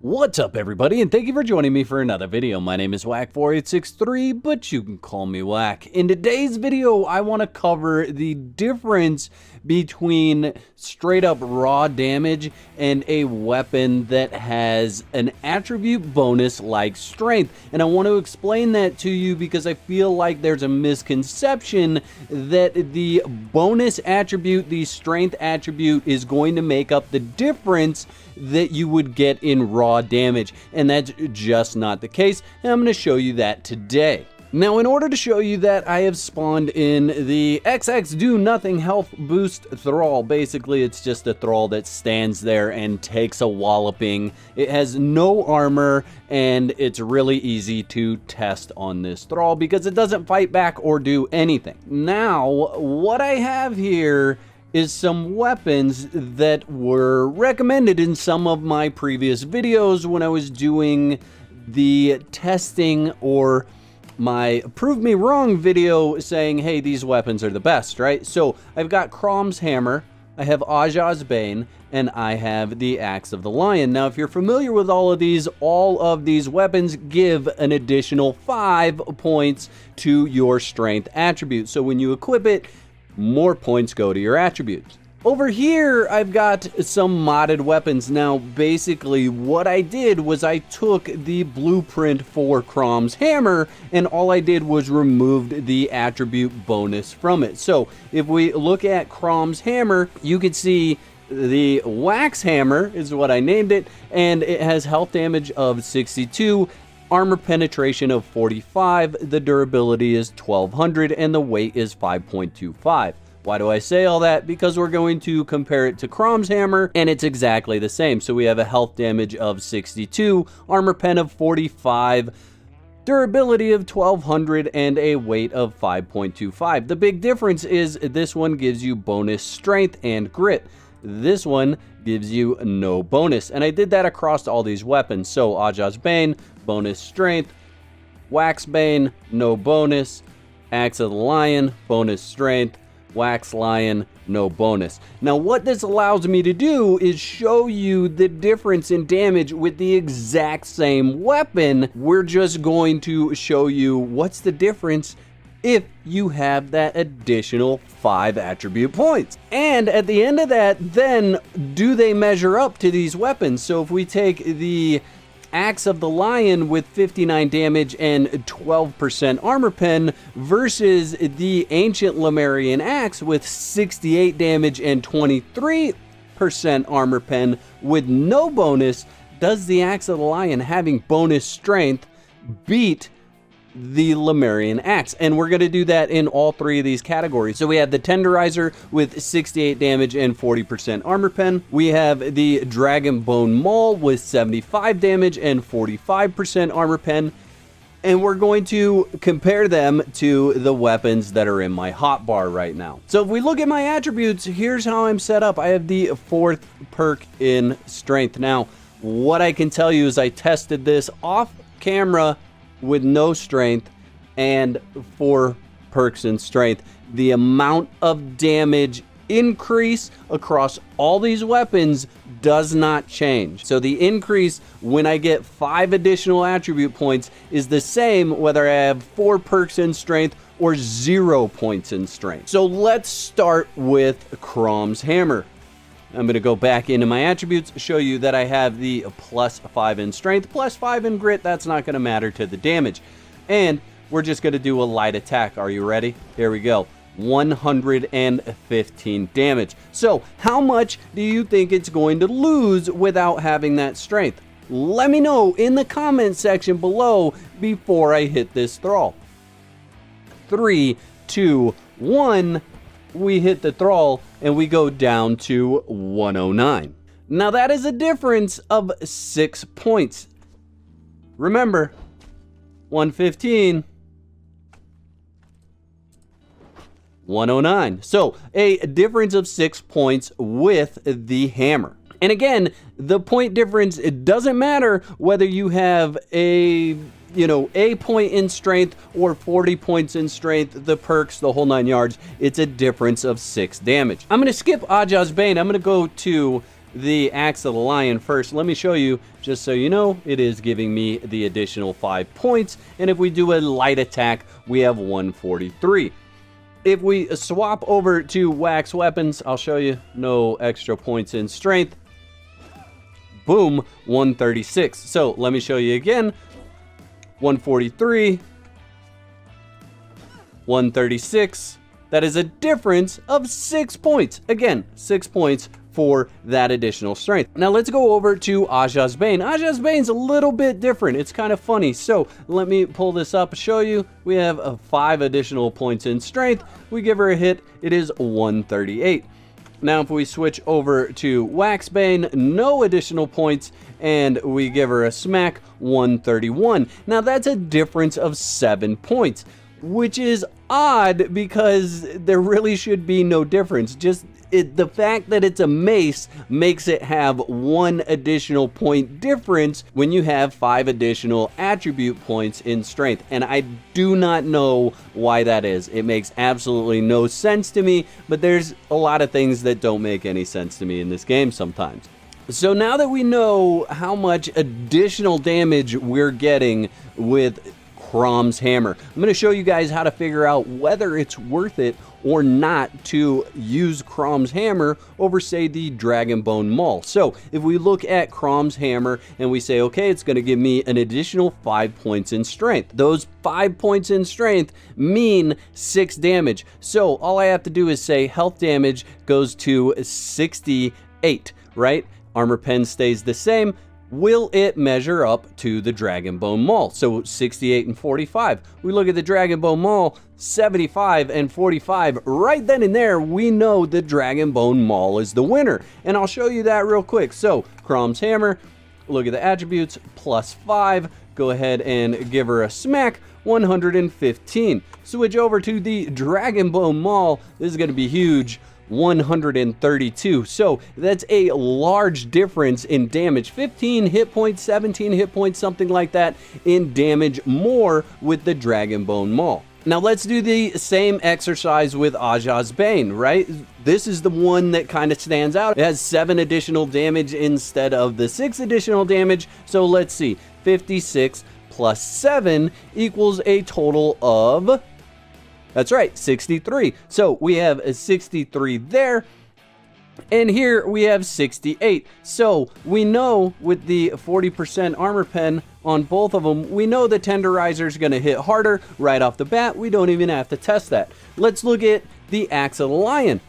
What's up everybody, and thank you for joining me for another video. My name is Whack4863, but you can call me Whack. In today's video, I want to cover the difference between straight up raw damage and a weapon that has an attribute bonus like strength. And I want to explain that to you because I feel like there's a misconception that the bonus attribute, the strength attribute, is going to make up the difference that you would get in raw damage, and that's just not the case, and I'm going to show you that today. Now, in order to show you that, I have spawned in the XX Do Nothing Health Boost Thrall. Basically, it's just a Thrall that stands there and takes a walloping. It has no armor, and it's really easy to test on this Thrall because it doesn't fight back or do anything. Now, what I have here is some weapons that were recommended in some of my previous videos when I was doing the testing or my Prove Me Wrong video saying, hey, these weapons are the best, right? So I've got Chrom's Hammer, I have Ajah's Bane, and I have the Axe of the Lion. Now, if you're familiar with all of these weapons give an additional 5 points to your strength attribute. So when you equip it, more points go to your attributes. Over here, I've got some modded weapons. Now, basically, what I did was I took the blueprint for Chrom's Hammer, and all I did was remove the attribute bonus from it. So, if we look at Chrom's Hammer, you can see the Wax Hammer is what I named it, and it has health damage of 62, armor penetration of 45, the durability is 1200, and the weight is 5.25. Why do I say all that? Because we're going to compare it to Chrom's Hammer, and it's exactly the same. So we have a health damage of 62, armor pen of 45, durability of 1200, and a weight of 5.25. The big difference is this one gives you bonus strength and grit. This one gives you no bonus, and I did that across all these weapons. So Ajah's Bane, bonus strength, Wax Bane, no bonus, Axe of the Lion, bonus strength, Wax Lion, no bonus. Now, what this allows me to do is show you the difference in damage with the exact same weapon. We're just going to show you what's the difference if you have that additional 5 attribute points. And at the end of that, then, do they measure up to these weapons? So if we take the Axe of the Lion with 59 damage and 12% armor pen versus the ancient Lemarian Axe with 68 damage and 23% armor pen with no bonus, does the Axe of the Lion having bonus strength beat the Lemarian Axe? And we're going to do that in all 3 of these categories. So we have the Tenderizer with 68 damage and 40% armor pen. We have the Dragon Bone Maul with 75 damage and 45% armor pen. And we're going to compare them to the weapons that are in my hotbar right now. So if we look at my attributes, here's how I'm set up. I have the 4th perk in strength. Now, what I can tell you is I tested this off camera with no strength and 4 perks in strength. The amount of damage increase across all these weapons does not change. So the increase when I get 5 additional attribute points is the same whether I have 4 perks in strength or 0 points in strength. So let's start with Chrom's Hammer. I'm going to go back into my attributes, show you that I have the +5 in strength, +5 in grit. That's not going to matter to the damage. And we're just going to do a light attack. Are you ready? Here we go. 115 damage. So how much do you think it's going to lose without having that strength? Let me know in the comment section below before I hit this thrall. 3, 2, 1. We hit the thrall and we go down to 109. Now that is a difference of 6 points. Remember, 115, 109. So a difference of 6 points with the hammer. And again, the point difference, it doesn't matter whether you have a point in strength or 40 points in strength, the perks, the whole 9 yards. It's a difference of 6 damage. I'm going to skip Ajah's Bane. I'm going to go to the Axe of the Lion first. Let me show you, just so you know, it is giving me the additional 5 points. And if we do a light attack, we have 143. If we swap over to wax weapons, I'll show you, no extra points in strength. Boom, 136. So let me show you again. 143, 136. That is a difference of 6 points. Again, 6 points for that additional strength. Now let's go over to Ajah's Bane. Ajah's Bane's a little bit different. It's kind of funny. So let me pull this up and show you. We have 5 additional points in strength. We give her a hit. It is 138. Now if we switch over to Wax Bane, no additional points, and we give her a smack, 131. Now that's a difference of 7 points, which is odd because there really should be no difference. Just the fact that it's a mace makes it have 1 additional point difference when you have 5 additional attribute points in strength. And I do not know why that is. It makes absolutely no sense to me, but there's a lot of things that don't make any sense to me in this game sometimes. So now that we know how much additional damage we're getting with Chrom's hammer, I'm going to show you guys how to figure out whether it's worth it or not to use Chrom's hammer over, say, the Dragonbone Maul. So if we look at Chrom's hammer and we say, okay, it's going to give me an additional 5 points in strength. Those 5 points in strength mean 6 damage. So all I have to do is say health damage goes to 68, right? Armor pen stays the same. Will it measure up to the Dragonbone Maul? So 68 and 45. We look at the Dragonbone Maul, 75 and 45. Right then and there, we know the Dragonbone Maul is the winner. And I'll show you that real quick. So Chrom's hammer, look at the attributes, +5. Go ahead and give her a smack, 115. Switch over to the Dragonbone Maul. This is going to be huge. 132. So that's a large difference in damage. 15 hit points, 17 hit points, something like that in damage more with the Dragonbone Maul. Now let's do the same exercise with Ajah's Bane, right? This is the one that kind of stands out. It has 7 additional damage instead of the 6 additional damage. So let's see, 56 plus 7 equals a total of, that's right, 63. So we have a 63 there, and here we have 68. So we know with the 40% armor pen on both of them, we know the tenderizer is going to hit harder right off the bat. We don't even have to test that. Let's look at the Axe of the Lion.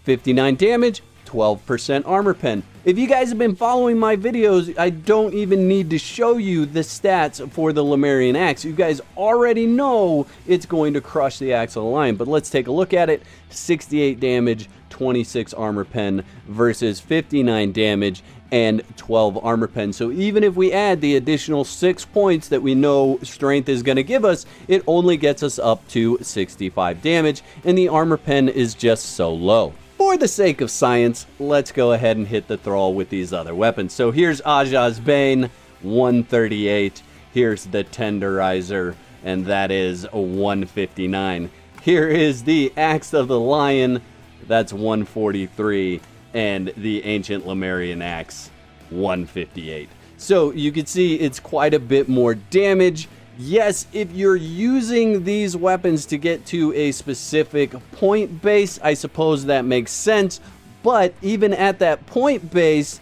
59 damage, 12% armor pen. If you guys have been following my videos, I don't even need to show you the stats for the Lemarian Axe. You guys already know it's going to crush the Axe of the Lion, but let's take a look at it. 68 damage, 26 armor pen versus 59 damage and 12 armor pen. So even if we add the additional 6 points that we know strength is going to give us, it only gets us up to 65 damage, and the armor pen is just so low. For the sake of science, let's go ahead and hit the thrall with these other weapons. So here's Ajah's Bane, 138. Here's the tenderizer, and that is a 159. Here is the Axe of the Lion, that's 143, and the ancient Lemarian Axe, 158. So you can see it's quite a bit more damage. Yes, if you're using these weapons to get to a specific point base, I suppose that makes sense. But even at that point base,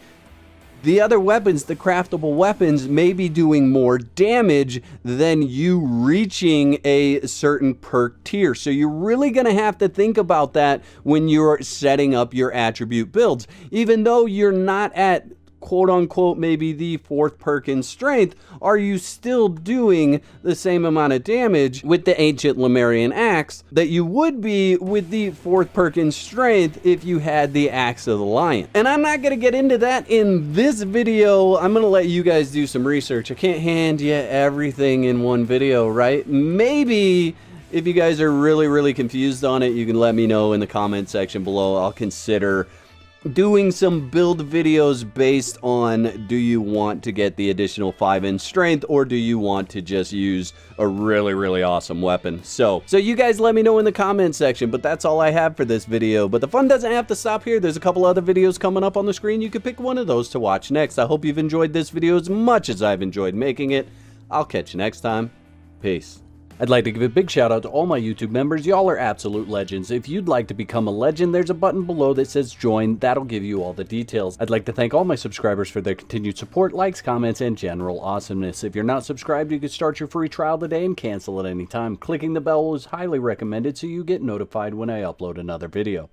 the other weapons, the craftable weapons, may be doing more damage than you reaching a certain perk tier. So you're really going to have to think about that when you're setting up your attribute builds. Even though you're not at quote unquote maybe the 4th perk in strength, are you still doing the same amount of damage with the ancient Lemarian Axe that you would be with the 4th perk in strength if you had the Axe of the Lion? And I'm not going to get into that in this video. I'm going to let you guys do some research. I can't hand you everything in one video, right? Maybe if you guys are really confused on it, you can let me know in the comment section below. I'll consider doing some build videos based on, do you want to get the additional 5 in strength, or do you want to just use a really awesome weapon? So you guys let me know in the comment section, but that's all I have for this video. But the fun doesn't have to stop here. There's a couple other videos coming up on the screen. You could pick one of those to watch next. I hope you've enjoyed this video as much as I've enjoyed making it. I'll catch you next time. Peace. I'd like to give a big shout out to all my YouTube members. Y'all are absolute legends. If you'd like to become a legend, there's a button below that says join. That'll give you all the details. I'd like to thank all my subscribers for their continued support, likes, comments, and general awesomeness. If you're not subscribed, you can start your free trial today and cancel at any time. Clicking the bell is highly recommended so you get notified when I upload another video.